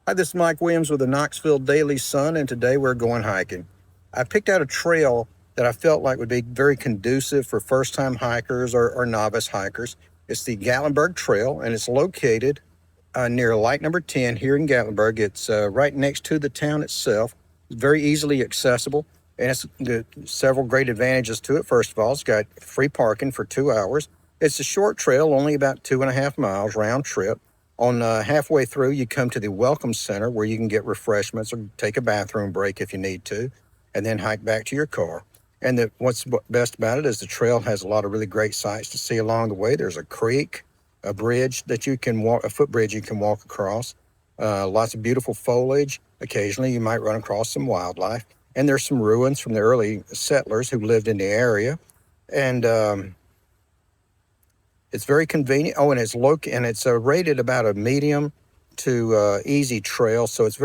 Hi, this is Mike Williams with the Knoxville Daily Sun, and today we're going hiking. I picked out a trail that I felt like would be very conducive for first-time hikers or novice hikers. It's the Gatlinburg Trail, and it's located near light number 10 here in Gatlinburg. It's right next to the town itself. It's very easily accessible, and it's several great advantages to it. First of all, it's got free parking for 2 hours. It's a short trail, only about 2.5 miles round trip. On halfway through, you come to the Welcome Center where you can get refreshments or take a bathroom break if you need to, and then hike back to your car. And what's best about it is the trail has a lot of really great sights to see along the way. There's a creek, a bridge that you can walk, a footbridge you can walk across, lots of beautiful foliage. Occasionally, you might run across some wildlife, and there's some ruins from the early settlers who lived in the area. And it's very convenient. Oh, and it's rated about a medium to easy trail. So it's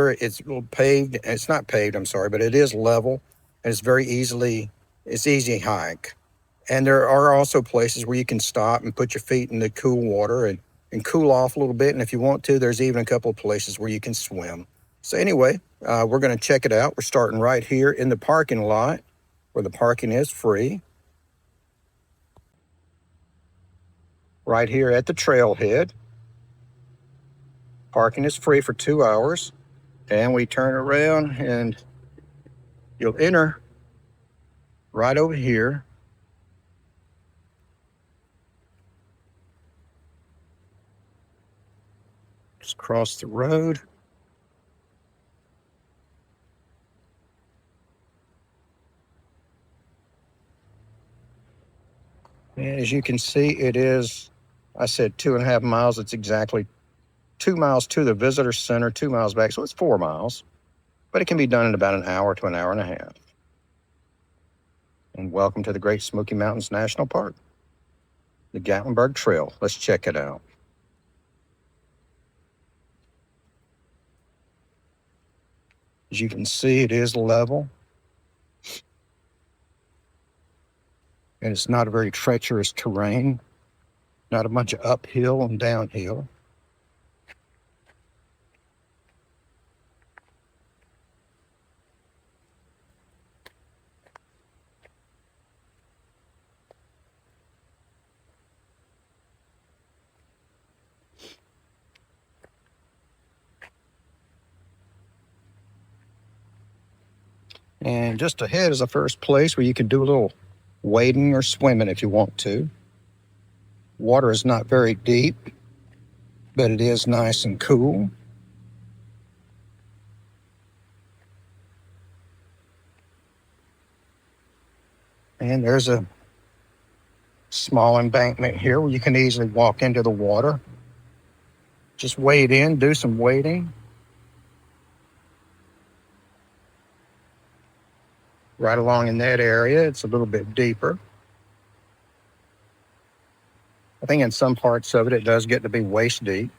paved. It's not paved, I'm sorry, but it is level, and it's easy hike. And there are also places where you can stop and put your feet in the cool water and cool off a little bit. And if you want to, there's even a couple of places where you can swim. So anyway, we're going to check it out. We're starting right here in the parking lot where the parking is free. Right here at the trailhead. Parking is free for 2 hours. And we turn around and you'll enter right over here. Just cross the road. And as you can see, I said 2.5 miles. It's exactly 2 miles to the visitor center, 2 miles back. So it's 4 miles, but it can be done in about an hour to an hour and a half. And welcome to the Great Smoky Mountains National Park, the Gatlinburg Trail. Let's check it out. As you can see, it is level. And it's not a very treacherous terrain, not a bunch of uphill and downhill. And just ahead is the first place where you can do a little wading or swimming if you want to. Water is not very deep, but it is nice and cool. And there's a small embankment here where you can easily walk into the water. Just wade in, do some wading. Right along in that area, it's a little bit deeper. I think in some parts of it, it does get to be waist deep,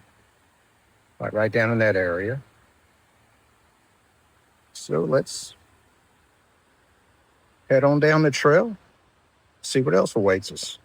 like right down in that area. So let's head on down the trail, see what else awaits us.